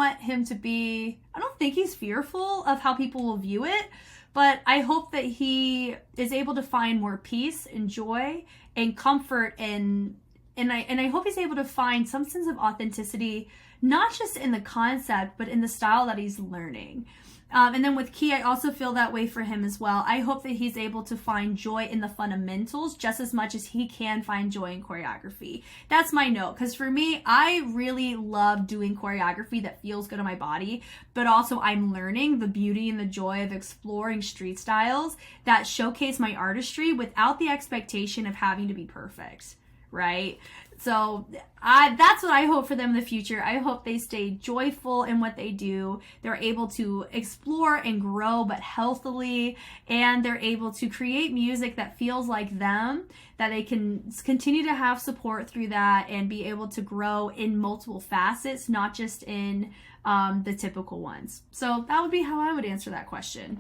think he's fearful of how people will view it, but I hope that he is able to find more peace and joy and comfort, and I hope he's able to find some sense of authenticity, not just in the concept, but in the style that he's learning. And then with Key, I also feel that way for him as well. I hope that he's able to find joy in the fundamentals just as much as he can find joy in choreography. That's my note, because for me, I really love doing choreography that feels good on my body, but also I'm learning the beauty and the joy of exploring street styles that showcase my artistry without the expectation of having to be perfect, right? So that's what I hope for them in the future. I hope they stay joyful in what they do. They're able to explore and grow, but healthily, and they're able to create music that feels like them, that they can continue to have support through that and be able to grow in multiple facets, not just in the typical ones. So that would be how I would answer that question.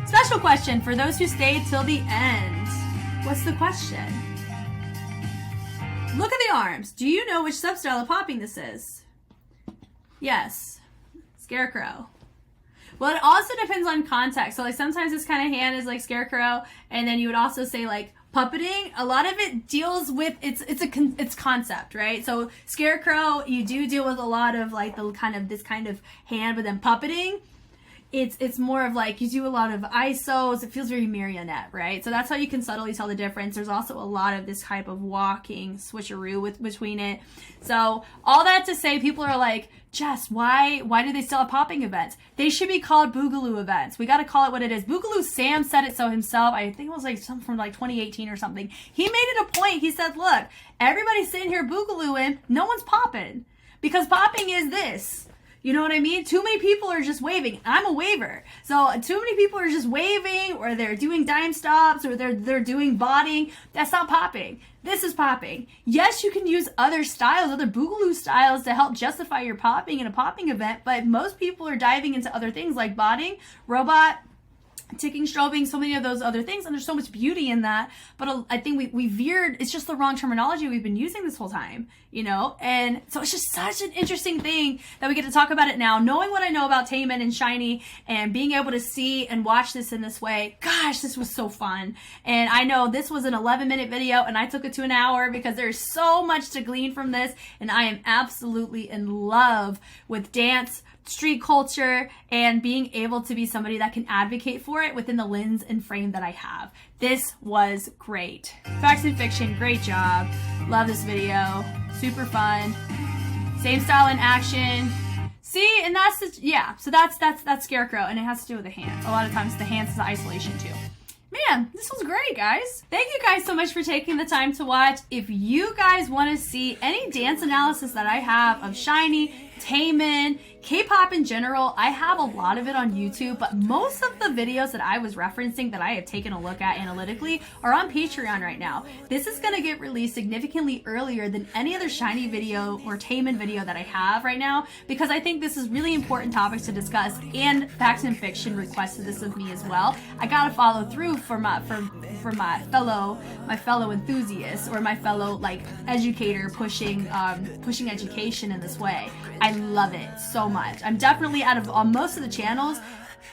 Special question for those who stayed till the end. What's the question? Look at the arms. Do you know which substyle of popping this is? Yes. Scarecrow. Well, it also depends on context. So like sometimes this kind of hand is like Scarecrow, and then you would also say like puppeting. A lot of it deals with it's concept, right? So Scarecrow, you do deal with a lot of like this kind of hand, but then puppeting, it's more of like you do a lot of ISOs. It feels very marionette, right? So that's how you can subtly tell the difference. There's also a lot of this type of walking switcheroo between it. So all that to say, people are like, Jess, why do they still have popping events? They should be called Boogaloo events. We got to call it what it is. Boogaloo Sam said it so himself. I think it was like something from like 2018 or something. He made it a point. He said, look, everybody's sitting here boogalooing. No one's popping, because popping is this. You know what I mean? Too many people are just waving. I'm a waver. So too many people are just waving, or they're doing Dimestops, or they're doing botting. That's not popping. This is popping. Yes, you can use other styles, other boogaloo styles to help justify your popping in a popping event, but most people are diving into other things like botting, robot, ticking, strobing, so many of those other things, and there's so much beauty in that. But I think we veered. It's just the wrong terminology we've been using this whole time, you know. And so it's just such an interesting thing that we get to talk about it now, knowing what I know about Taemin and SHINEE, and being able to see and watch this in this way. Gosh, this was so fun. And I know this was an 11-minute video, and I took it to an hour because there's so much to glean from this, and I am absolutely in love with dance, street culture, and being able to be somebody that can advocate for it within the lens and frame that I have. This was great. Facts and fiction, great job. Love this video. Super fun. Same style in action. See, and that's the, yeah, so that's Scarecrow, and it has to do with the hands. A lot of times the hands is the isolation too. Man, this was great, guys. Thank you guys so much for taking the time to watch. If you guys want to see any dance analysis that I have of SHINEE, Taemin, K-pop in general, I have a lot of it on YouTube, but most of the videos that I was referencing that I have taken a look at analytically are on Patreon right now. This is going to get released significantly earlier than any other SHINEE video or Taemin video that I have right now, because I think this is really important topics to discuss, and Facts and Fiction requested this of me as well. I gotta follow through for my fellow enthusiasts, or my fellow like educator pushing education in this way. I love it so much. I'm definitely, out of on most of the channels,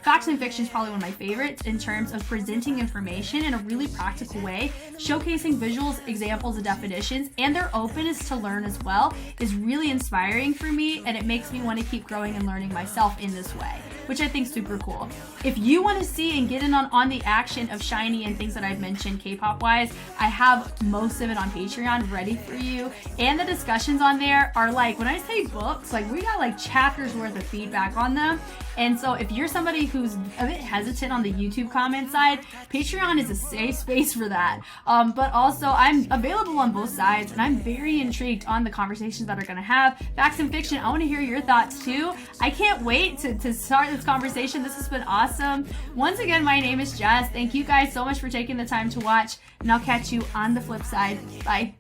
Facts and Fiction is probably one of my favorites in terms of presenting information in a really practical way, showcasing visuals, examples, and definitions, and their openness to learn as well is really inspiring for me, and it makes me want to keep growing and learning myself in this way, which I think is super cool. If you want to see and get in on the action of SHINEE and things that I've mentioned K-pop wise, I have most of it on Patreon ready for you, and the discussions on there are like, when I say books, like we got like chapters worth of feedback on them. And so if you're somebody who's a bit hesitant on the YouTube comment side, Patreon is a safe space for that. But also I'm available on both sides, and I'm very intrigued on the conversations that are going to have. Facts and Fiction, I want to hear your thoughts too. I can't wait to start this conversation. This has been awesome. Once again, my name is Jess. Thank you guys so much for taking the time to watch, and I'll catch you on the flip side. Bye.